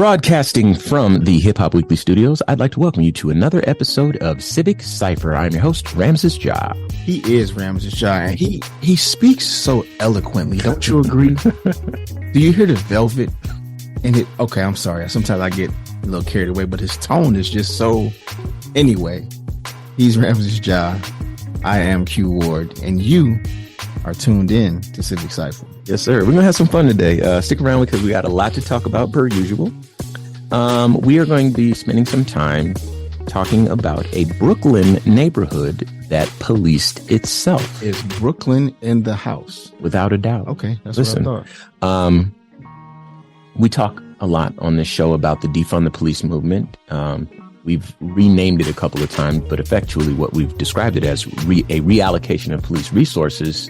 Broadcasting from the Hip Hop Weekly Studios, I'd like to welcome you to another episode of Civic Cypher. I'm your host, Ramses Ja. He is Ramses Ja, and he speaks so eloquently. Don't you agree? Do you hear the velvet in it? Okay, I'm sorry. Sometimes I get a little carried away, but his tone is just so... Anyway, he's Ramses Ja. I am Q Ward, and you are tuned in to Civic Cypher. Yes, sir. We're going to have some fun today. Stick around because we got a lot to talk about per usual. We are going to be spending some time talking about a Brooklyn neighborhood that policed itself. Is Brooklyn in the house? Without a doubt. Okay, that's Listen, what I thought. We talk a lot on this show about the defund the police movement. We've renamed it a couple of times, but effectually what we've described it as a reallocation of police resources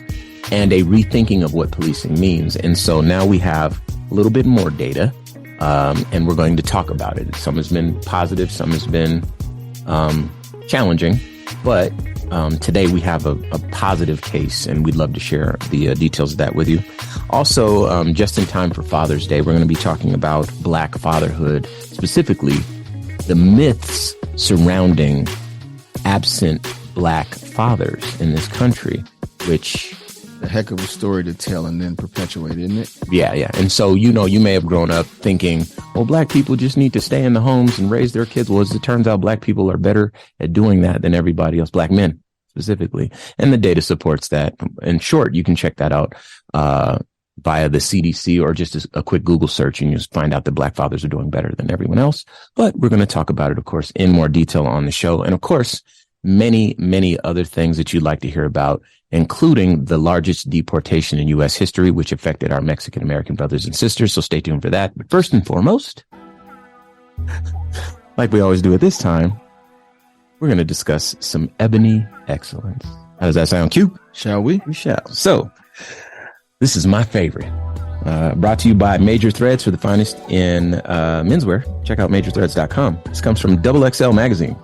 and a rethinking of what policing means. And so now we have a little bit more data, and we're going to talk about it. Some has been positive, some has been challenging, but today we have a positive case, and we'd love to share the details of that with you. Also, just in time for Father's Day, we're going to be talking about Black fatherhood, specifically the myths surrounding absent Black fathers in this country, which... A heck of a story to tell and then perpetuate, isn't it? Yeah. And so, you may have grown up thinking, well, Black people just need to stay in the homes and raise their kids. Well, as it turns out, Black people are better at doing that than everybody else, Black men specifically. And the data supports that. In short, you can check that out via the CDC or just a quick Google search, and you just find out that Black fathers are doing better than everyone else. But we're going to talk about it, of course, in more detail on the show. And of course, many, many other things that you'd like to hear about, including the largest deportation in U.S. history, which affected our Mexican-American brothers and sisters. So stay tuned for that. But first and foremost, like we always do at this time, we're going to discuss some ebony excellence. How does that sound, Q? Shall we? We shall. So this is my favorite. Brought to you by Major Threads for the finest in menswear. Check out majorthreads.com. This comes from XXL Magazine.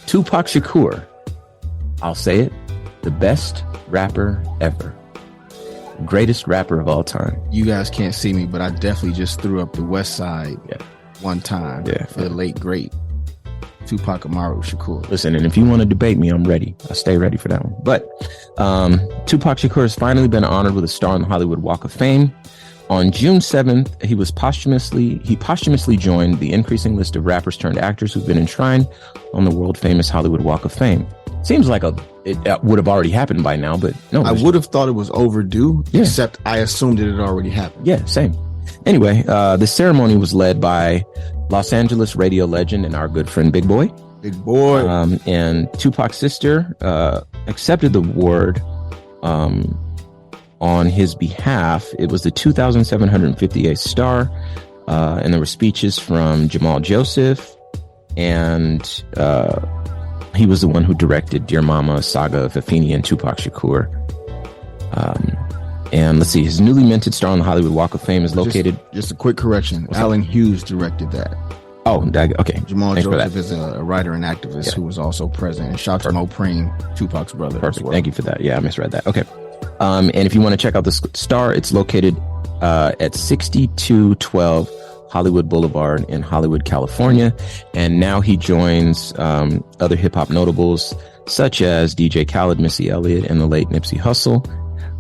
Tupac Shakur. I'll say it. The best rapper ever. Greatest rapper of all time. You guys can't see me, but I definitely just threw up the West Side one time for the late, great Tupac Amaru Shakur. Listen, and if you want to debate me, I'm ready. I'll stay ready for that one. But Tupac Shakur has finally been honored with a star on the Hollywood Walk of Fame. On June 7th, he posthumously joined the increasing list of rappers turned actors who've been enshrined on the world famous Hollywood Walk of Fame. Seems like it would have already happened by now, but no. I would have thought it was overdue, except I assumed it had already happened. Yeah, same. Anyway, the ceremony was led by Los Angeles radio legend and our good friend Big Boy. Big Boy. And Tupac's sister accepted the award on his behalf. It was the 2,758th star, and there were speeches from Jamal Joseph, and he was the one who directed Dear Mama, Saga of Afeni, and Tupac Shakur. And let's see, his newly minted star on the Hollywood Walk of Fame is located... Just a quick correction. Alan Hughes directed that. Oh, okay. Jamal Joseph is a writer and activist who was also present. And shout out to Mo Preem, Tupac's brother. Perfect. As well. Thank you for that. Yeah, I misread that. Okay. And if you want to check out the star, it's located at 6212 Hollywood Boulevard in Hollywood, California. And now he joins other hip-hop notables such as DJ Khaled, Missy Elliott, and the late Nipsey Hussle.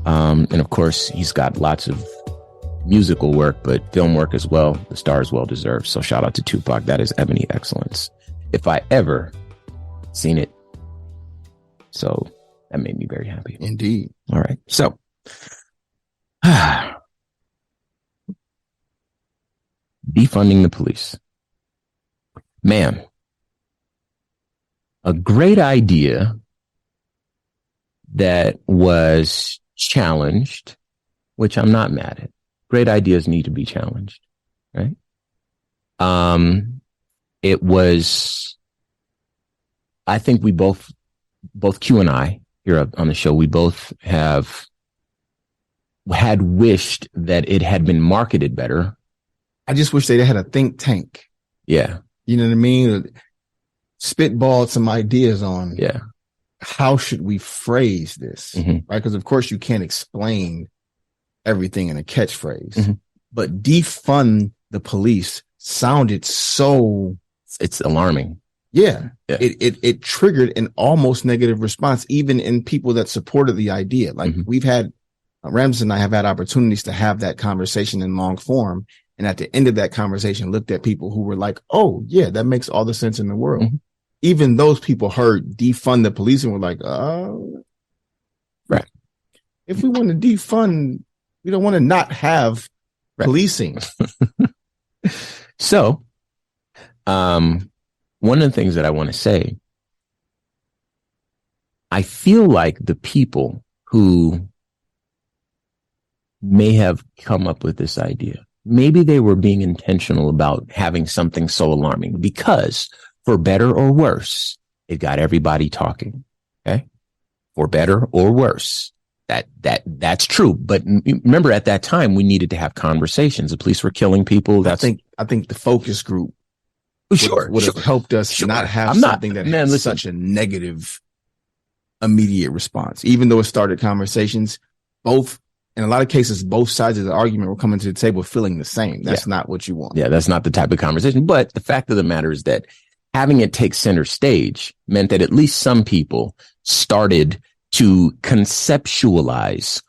And of course, he's got lots of musical work, but film work as well. The star is well deserved. So shout out to Tupac. That is ebony excellence, if I ever seen it. So that made me very happy. Indeed. All right. So defunding the police. Man, a great idea that was challenged, which I'm not mad at. Great ideas need to be challenged, right? It was, I think we both Q and I here on the show, we both had wished that it had been marketed better. I just wish they had a think tank. Yeah. You know what I mean? Spitballed some ideas on how should we phrase this, right? Because of course you can't explain everything in a catchphrase, but defund the police sounded so, It's alarming. yeah. Yeah. It triggered an almost negative response, even in people that supported the idea. Like we've had, Ramses and I have had opportunities to have that conversation in long form. And at the end of that conversation, looked at people who were like, oh, yeah, that makes all the sense in the world. Even those people heard defund the police and were like, right. If we want to defund, we don't want to not have policing. So, one of the things that I want to say, I feel like the people who may have come up with this idea, maybe they were being intentional about having something so alarming because, for better or worse, it got everybody talking. Okay. For better or worse. That's true. But remember, at that time, we needed to have conversations. The police were killing people. I think the focus group would have helped us not have something that had such a negative immediate response. Even though it started conversations, in a lot of cases, both sides of the argument were coming to the table feeling the same. That's not what you want. Yeah, that's not the type of conversation. But the fact of the matter is that having it take center stage meant that at least some people started to conceptualize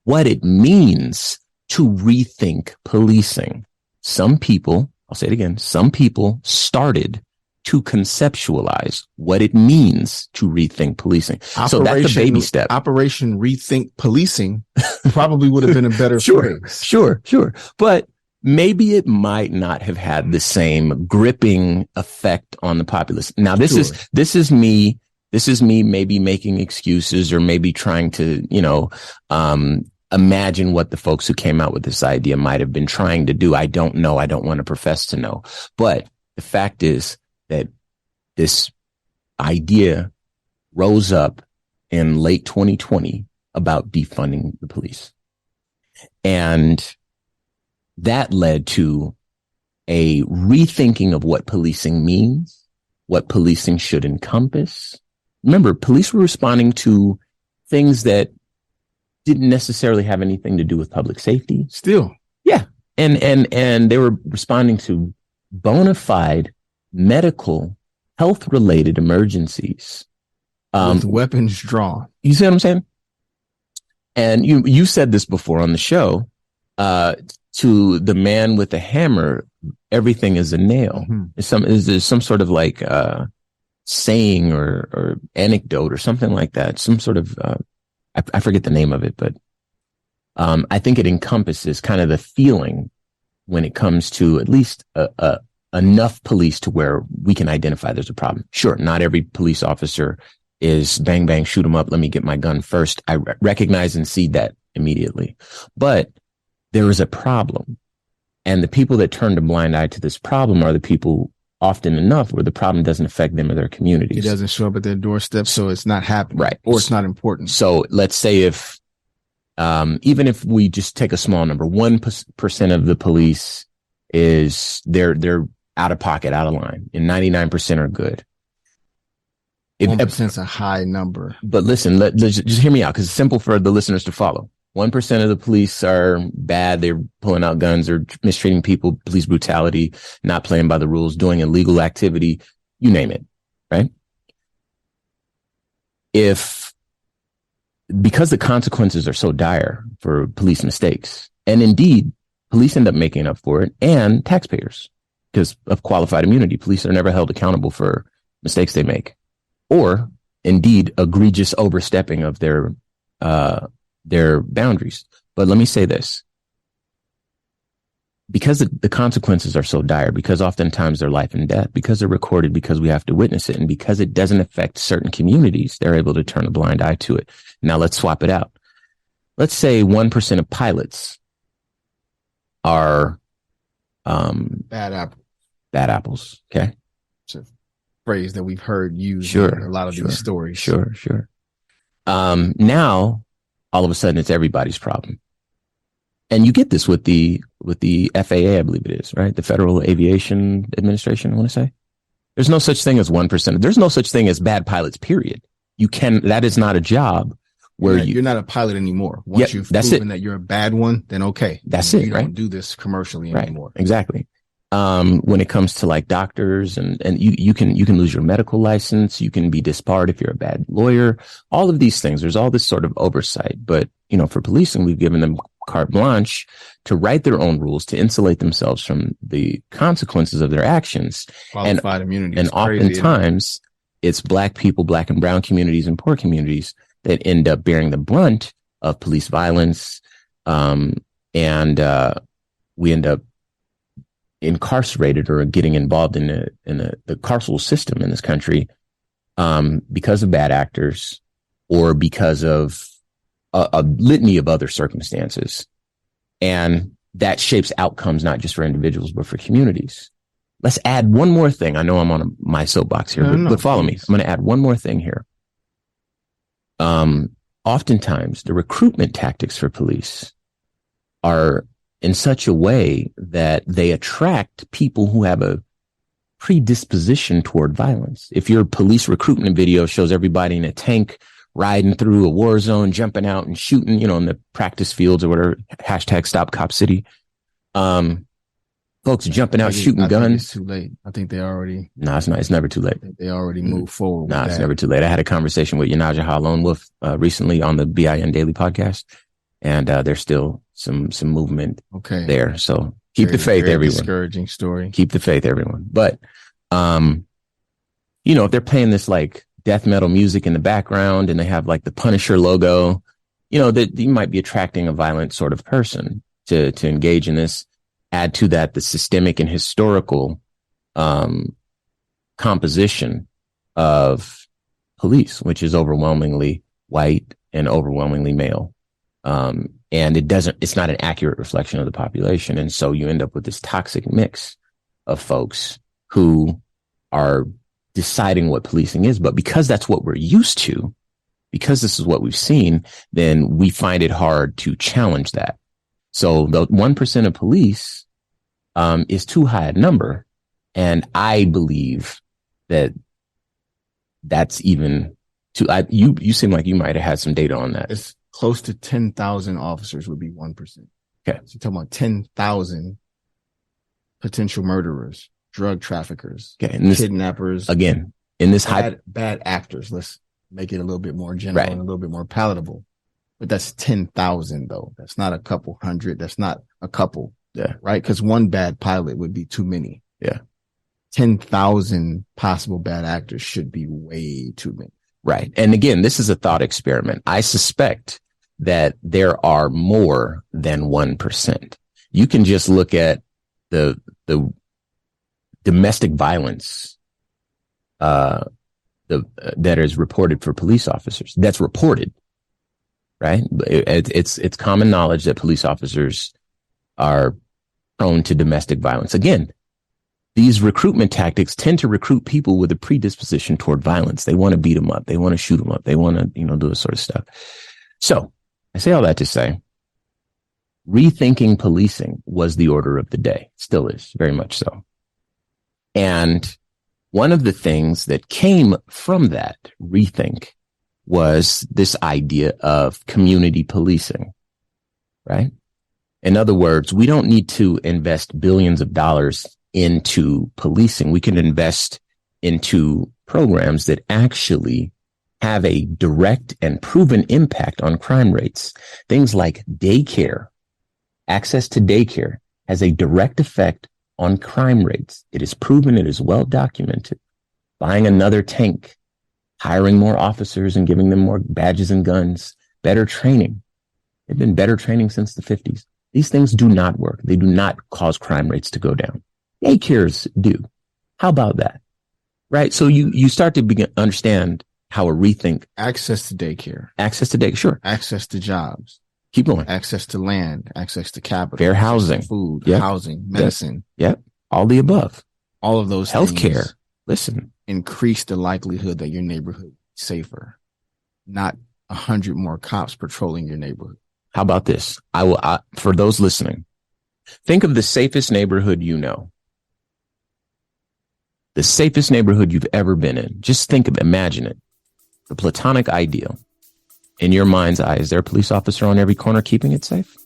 what it means to rethink policing. Some people, I'll say it again, some people started to conceptualize what it means to rethink policing. So that's a baby step. Operation Rethink Policing probably would have been a better phrase. Sure. But maybe it might not have had the same gripping effect on the populace. Now, this is me maybe making excuses or maybe trying to, imagine what the folks who came out with this idea might have been trying to do. I don't know. I don't want to profess to know. But the fact is that this idea rose up in late 2020 about defunding the police. And that led to a rethinking of what policing means, what policing should encompass. Remember, police were responding to things that didn't necessarily have anything to do with public safety. Still. Yeah. And they were responding to bona fide medical, health-related emergencies. With weapons drawn. You see what I'm saying? And you said this before on the show, to the man with the hammer, everything is a nail. Mm-hmm. Is there some sort of like saying or anecdote or something like that? Some sort of, I forget the name of it, but I think it encompasses kind of the feeling when it comes to at least enough police to where we can identify there's a problem. Sure, not every police officer is bang, bang, shoot them up. Let me get my gun first. I recognize and see that immediately. But there is a problem. And the people that turn a blind eye to this problem are the people often enough where the problem doesn't affect them or their communities. It doesn't show up at their doorstep, so it's not happening. Right. Or it's not important. So let's say if, even if we just take a small number, 1% of the police is they're out of pocket, out of line, and 99% are good. 1% is a high number. But listen, let's just hear me out because it's simple for the listeners to follow. 1% of the police are bad. They're pulling out guns or mistreating people, police brutality, not playing by the rules, doing illegal activity, you name it, right? Because the consequences are so dire for police mistakes, and indeed, police end up making up for it, and taxpayers, because of qualified immunity. Police are never held accountable for mistakes they make, or indeed egregious overstepping of their boundaries. But let me say this. Because the consequences are so dire, because oftentimes they're life and death, because they're recorded, because we have to witness it, and because it doesn't affect certain communities, they're able to turn a blind eye to it. Now let's swap it out. Let's say 1% of pilots are bad apples. Okay. It's a phrase that we've heard used in a lot of these stories. Sure. Now all of a sudden it's everybody's problem. And you get this with the FAA, I believe it is, right? The Federal Aviation Administration, I want to say. There's no such thing as 1%. There's no such thing as bad pilots, period. That is not a job where you're not a pilot anymore. Once you've proven that you're a bad one, then okay. That's it, right? You don't do this commercially anymore. Exactly. when it comes to like doctors and you can lose your medical license. You can be disbarred if you're a bad lawyer, all of these things. There's all this sort of oversight, but for policing, we've given them carte blanche to write their own rules to insulate themselves from the consequences of their actions. Qualified immunity. And oftentimes it's Black people, Black and brown communities and poor communities that end up bearing the brunt of police violence. And we end up incarcerated or getting involved in the carceral system in this country because of bad actors or because of a litany of other circumstances. And that shapes outcomes not just for individuals, but for communities. Let's add one more thing. I know I'm on my soapbox here, but follow me. I'm going to add one more thing here. Oftentimes, the recruitment tactics for police are in such a way that they attract people who have a predisposition toward violence. If your police recruitment video shows everybody in a tank riding through a war zone, jumping out and shooting, in the practice fields or whatever, hashtag Stop Cop City, folks jumping out, shooting guns. It's too late. I think they already. No, it's not. It's never too late. They already moved forward. No, it's never too late. I had a conversation with Yanaja Lone Wolf recently on the BIN Daily podcast, and there's still some movement there. So keep the faith, everyone. Discouraging story. Keep the faith, everyone. But, if they're playing this like death metal music in the background and they have like the Punisher logo, that you might be attracting a violent sort of person to engage in this. Add to that the systemic and historical composition of police, which is overwhelmingly white and overwhelmingly male. And it's not an accurate reflection of the population. And so you end up with this toxic mix of folks who are deciding what policing is. But because that's what we're used to, because this is what we've seen, then we find it hard to challenge that. So the 1% of police is too high a number. And I believe that that's even too, you seem like you might have had some data on that. It's close to 10,000 officers would be 1%. Okay. So you're talking about 10,000 potential murderers, drug traffickers, kidnappers. Again, in this bad actors. Let's make it a little bit more general and a little bit more palatable. But that's 10,000 though. That's not a couple hundred. That's not a couple. Yeah. Right. Because one bad pilot would be too many. Yeah. 10,000 possible bad actors should be way too many. Right. And again, this is a thought experiment. I suspect that there are more than 1%. You can just look at the domestic violence that is reported for police officers. That's reported, right? It's common knowledge that police officers are prone to domestic violence. Again, these recruitment tactics tend to recruit people with a predisposition toward violence. They want to beat them up. They want to shoot them up. They want to, do this sort of stuff. So I say all that to say, rethinking policing was the order of the day. Still is, very much so. And one of the things that came from that rethink was this idea of community policing, right? In other words, we don't need to invest billions of dollars into policing. We can invest into programs that actually have a direct and proven impact on crime rates. Things like daycare, access to daycare has a direct effect on crime rates. It is proven, it is well documented. Buying another tank, hiring more officers and giving them more badges and guns, better training. They've been better training since the 50s. These things do not work. They do not cause crime rates to go down. Daycares do. How about that? Right? So you start to understand how a rethink. Access to daycare. Access to daycare, sure. Access to jobs. Keep going. Access to land. Access to capital. Fair housing. Food. Yep. Housing. Medicine. Yep. All the above. All of those Healthcare. Listen. Increase the likelihood that your neighborhood is safer. Not 100 more cops patrolling your neighborhood. How about this? For those listening, think of the safest neighborhood you know. The safest neighborhood you've ever been in. Just imagine it. The platonic ideal. In your mind's eye, is there a police officer on every corner keeping it safe?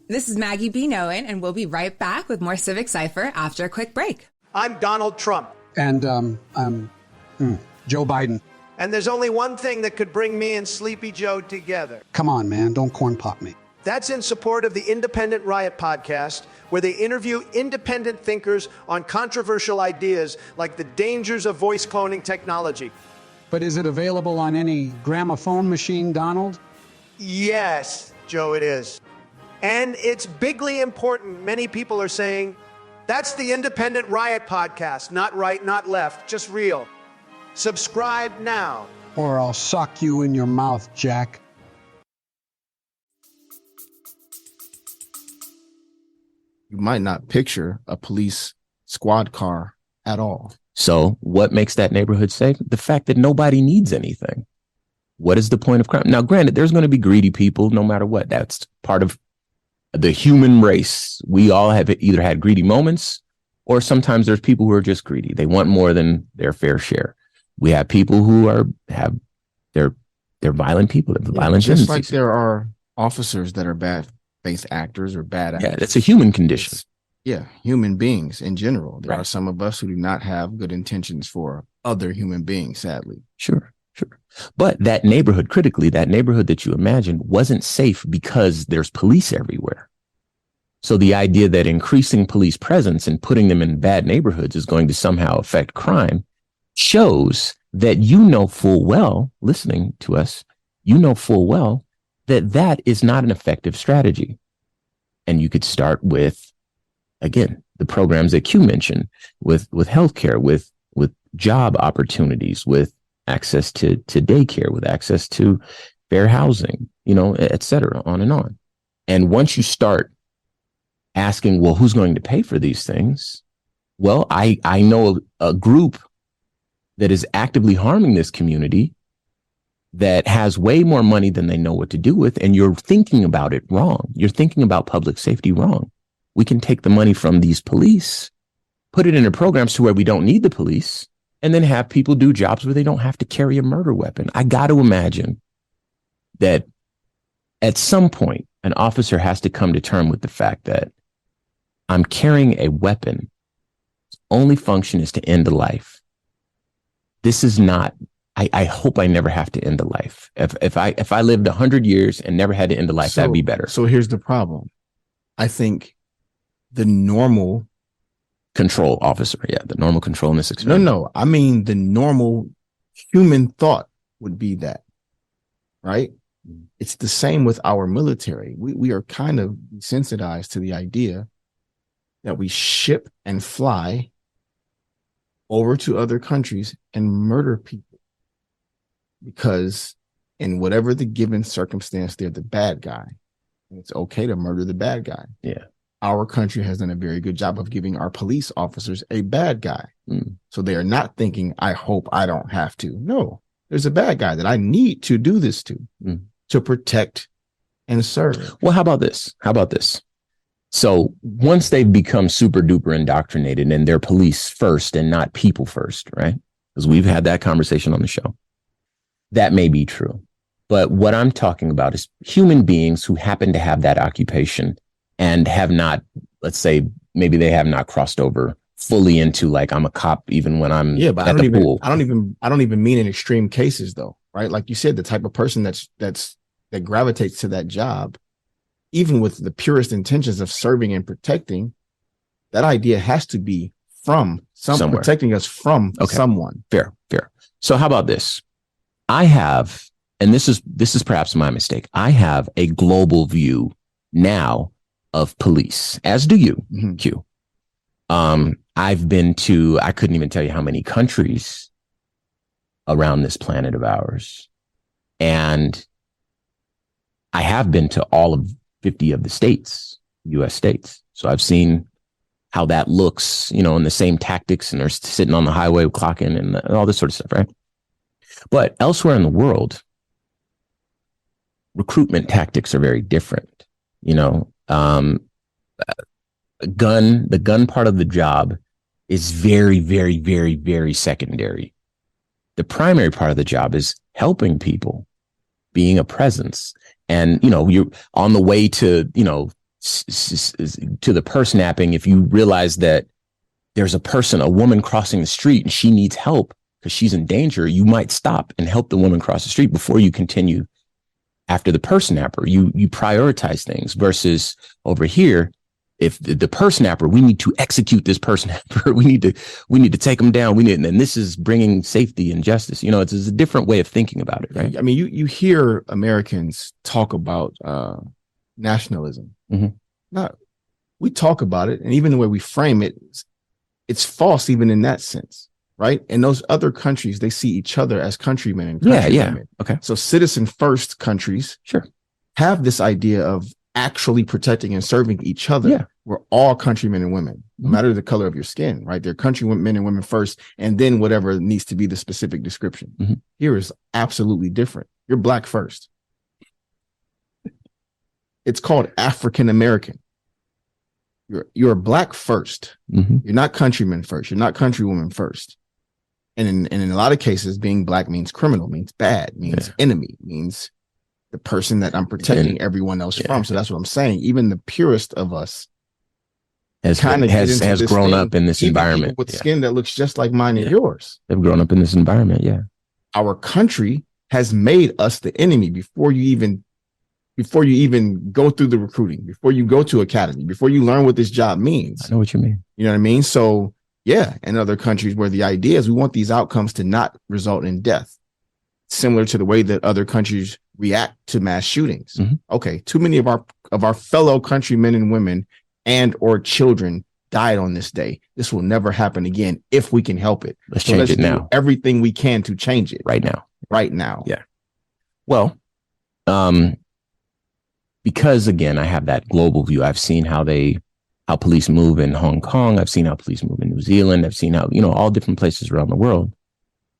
This is Maggie B. Noen, and we'll be right back with more Civic Cypher after a quick break. I'm Donald Trump. And Joe Biden. And there's only one thing that could bring me and Sleepy Joe together. Come on, man. Don't corn pop me. That's in support of the Independent Riot podcast, where they interview independent thinkers on controversial ideas like the dangers of voice cloning technology. But is it available on any gramophone machine, Donald? Yes, Joe, it is. And it's bigly important. Many people are saying, that's the Independent Riot podcast. Not right, not left, just real. Subscribe now. Or I'll sock you in your mouth, Jack. You might not picture a police squad car at all. So what makes that neighborhood safe? The fact that nobody needs anything. What is the point of crime? Now, granted, there's going to be greedy people no matter what. That's part of the human race. We all have either had greedy moments, or sometimes there's people who are just greedy. They want more than their fair share. We have people who they're violent people, they're violent just tendencies. like there are officers that are bad face actors or bad actors. Yeah, that's a human condition. Human beings in general. There Right. are some of us who do not have good intentions for other human beings, sadly. Sure. But that neighborhood, critically, that neighborhood that you imagined wasn't safe because there's police everywhere. So the idea that increasing police presence and putting them in bad neighborhoods is going to somehow affect crime shows that you know full well, listening to us, you know full well that that is not an effective strategy. And you could start with, again, the programs that Q mentioned with healthcare, with job opportunities, with access to daycare, with access to fair housing, et cetera, on and on. And once you start asking, well, who's going to pay for these things? Well, I know a group that is actively harming this community that has way more money than they know what to do with. And you're thinking about it wrong. You're thinking about public safety wrong. We can take the money from these police, put it into programs to where we don't need the police, and then have people do jobs where they don't have to carry a murder weapon. I got to imagine that at some point, an officer has to come to terms with the fact that I'm carrying a weapon. Its only function is to end a life. This is not, I hope I never have to end a life. If I lived 100 years and never had to end a life, that'd be better. So here's the problem. I think the normal control officer. Yeah. The normal control in this experiment. No. I mean, the normal human thought would be that, right? It's the same with our military. We are kind of desensitized to the idea that we ship and fly over to other countries and murder people because in whatever the given circumstance, they're the bad guy. And it's okay to murder the bad guy. Yeah. Our country has done a very good job of giving our police officers a bad guy. So they are not thinking, I hope I don't have to. No, there's a bad guy that I need to do this to protect and serve. Well, how about this? So once they've become super duper indoctrinated and they're police first and not people first, right? Because we've had that conversation on the show. That may be true. But what I'm talking about is human beings who happen to have that occupation and have not, let's say, maybe they have not crossed over fully into like, I'm a cop even when I'm but at the pool. I don't even mean in extreme cases though, right? Like you said, the type of person that gravitates to that job, even with the purest intentions of serving and protecting, that idea has to be from somewhere, protecting us from someone. Fair. So how about this? I have, and this is perhaps my mistake. I have a global view now of police, as do you, Q. I've been to, I couldn't even tell you how many countries around this planet of ours. And I have been to all of 50 of the states, US states. So I've seen how that looks, in the same tactics, and they're sitting on the highway clocking and all this sort of stuff, right? But elsewhere in the world, recruitment tactics are very different. The gun part of the job is very, very, very, very secondary. The primary part of the job is helping people, being a presence. And, you're on the way to, to the purse napping, if you realize that there's a woman crossing the street and she needs help because she's in danger, you might stop and help the woman cross the street before you continue after the purse napper. You prioritize things versus over here. If the purse napper, we need to execute this purse napper. We need to take them down. And this is bringing safety and justice. It's a different way of thinking about it, right? I mean, you hear Americans talk about nationalism. Mm-hmm. We talk about it, and even the way we frame it, it's false even in that sense, right? And those other countries, they see each other as countrymen and countrywomen. Yeah. Okay. So citizen first countries have this idea of actually protecting and serving each other. Yeah. We're all countrymen and women, no matter the color of your skin, right? They're countrymen and women first, and then whatever needs to be the specific description. Mm-hmm. Here is absolutely different. You're black first. It's called African American. You're black first. Mm-hmm. You're not countryman first. You're not countrywoman first. And in a lot of cases, being black means criminal, means bad, means enemy, means the person that I'm protecting everyone else from. So that's what I'm saying. Even the purest of us has grown up in this environment with skin that looks just like mine and yours. They've grown up in this environment. Yeah. Our country has made us the enemy before you even go through the recruiting, before you go to academy, before you learn what this job means. I know what you mean. You know what I mean? So yeah, in other countries where the idea is we want these outcomes to not result in death, similar to the way that other countries react to mass shootings. Mm-hmm. Okay, too many of our fellow countrymen and women and or children died on this day. This will never happen again if we can help it. Let's change it now. Everything we can to change it right now. Right now. Yeah. Well, because again, I have that global view. I've seen how police move in Hong Kong. I've seen how police move in New Zealand. I've seen how, all different places around the world.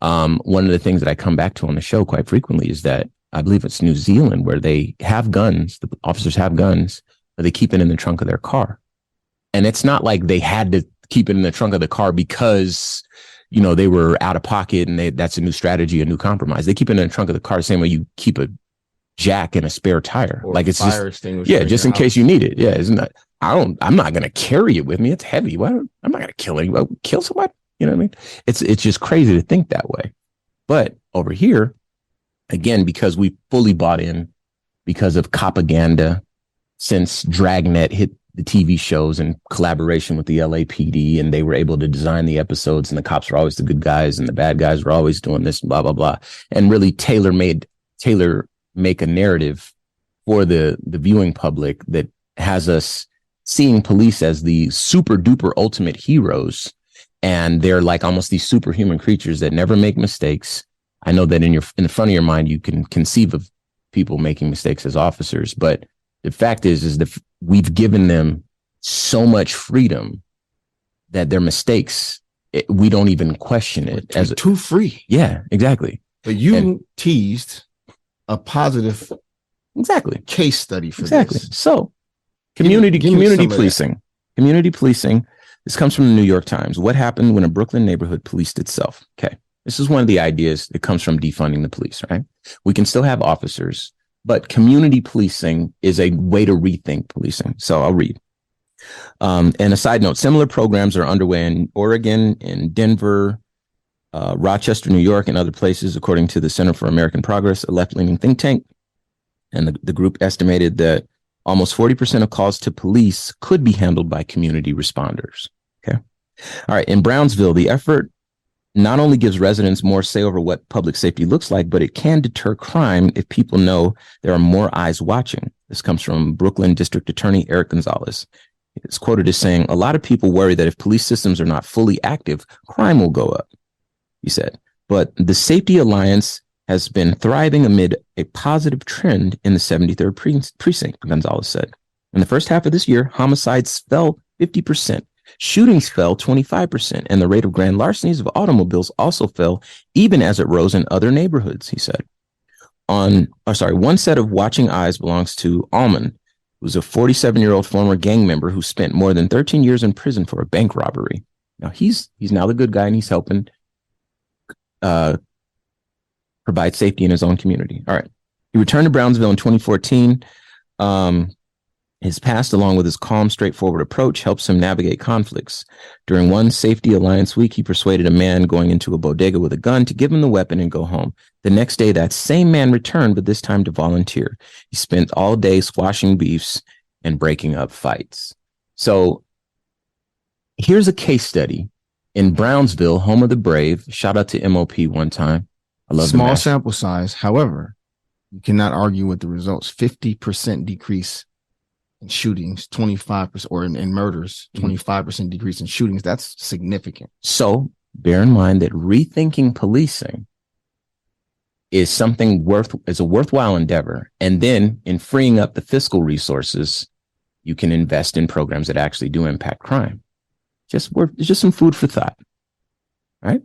One of the things that I come back to on the show quite frequently is that I believe it's New Zealand where they have guns. The officers have guns, but they keep it in the trunk of their car. And it's not like they had to keep it in the trunk of the car because, they were out of pocket and that's a new strategy, a new compromise. They keep it in the trunk of the car the same way you keep a jack and a spare tire. Or like it's fire extinguisher. Just in case you need it. Yeah. Isn't that, I'm not going to carry it with me. It's heavy. I'm not going to kill anybody. Kill somebody. You know what I mean? It's just crazy to think that way. But over here, again, because we fully bought in because of propaganda since Dragnet hit the TV shows in collaboration with the LAPD, and they were able to design the episodes, and the cops were always the good guys and the bad guys were always doing this, blah, blah, blah, and really make a narrative for the viewing public that has us seeing police as the super duper ultimate heroes. And they're like almost these superhuman creatures that never make mistakes. I know that in the front of your mind, you can conceive of people making mistakes as officers, but the fact is that we've given them so much freedom that their mistakes, we don't even question it as too free. Yeah, exactly. But you teased a positive case study for this. So community policing. Community policing. This comes from the New York Times. What happened when a Brooklyn neighborhood policed itself? Okay. This is one of the ideas that comes from defunding the police, right? We can still have officers, but community policing is a way to rethink policing. So I'll read. And a side note, similar programs are underway in Oregon, in Denver, Rochester, New York, and other places, according to the Center for American Progress, a left-leaning think tank. And the group estimated that almost 40% of calls to police could be handled by community responders. Okay. All right. In Brownsville, the effort not only gives residents more say over what public safety looks like, but it can deter crime if people know there are more eyes watching. This comes from Brooklyn District Attorney Eric Gonzalez. It's quoted as saying, "A lot of people worry that if police systems are not fully active, crime will go up," he said. But the Safety Alliance has been thriving amid a positive trend in the 73rd precinct, Gonzalez said. In the first half of this year, homicides fell 50%. Shootings fell 25%, and the rate of grand larcenies of automobiles also fell, even as it rose in other neighborhoods, he said. One set of watching eyes belongs to Alman, who's a 47-year-old former gang member who spent more than 13 years in prison for a bank robbery. Now, he's now the good guy, and he's helping provide safety in his own community. All right. He returned to Brownsville in 2014, and His past, along with his calm, straightforward approach, helps him navigate conflicts. During one Safety Alliance week, he persuaded a man going into a bodega with a gun to give him the weapon and go home. The next day, that same man returned, but this time to volunteer. He spent all day squashing beefs and breaking up fights. So here's a case study in Brownsville, home of the brave. Shout out to MOP one time. I love small sample size. However, you cannot argue with the results. 50% decrease in shootings, 25%, or in murders, 25% decrease in shootings. That's significant. So bear in mind that rethinking policing is a worthwhile endeavor. And then in freeing up the fiscal resources, you can invest in programs that actually do impact crime. Just some food for thought. All right.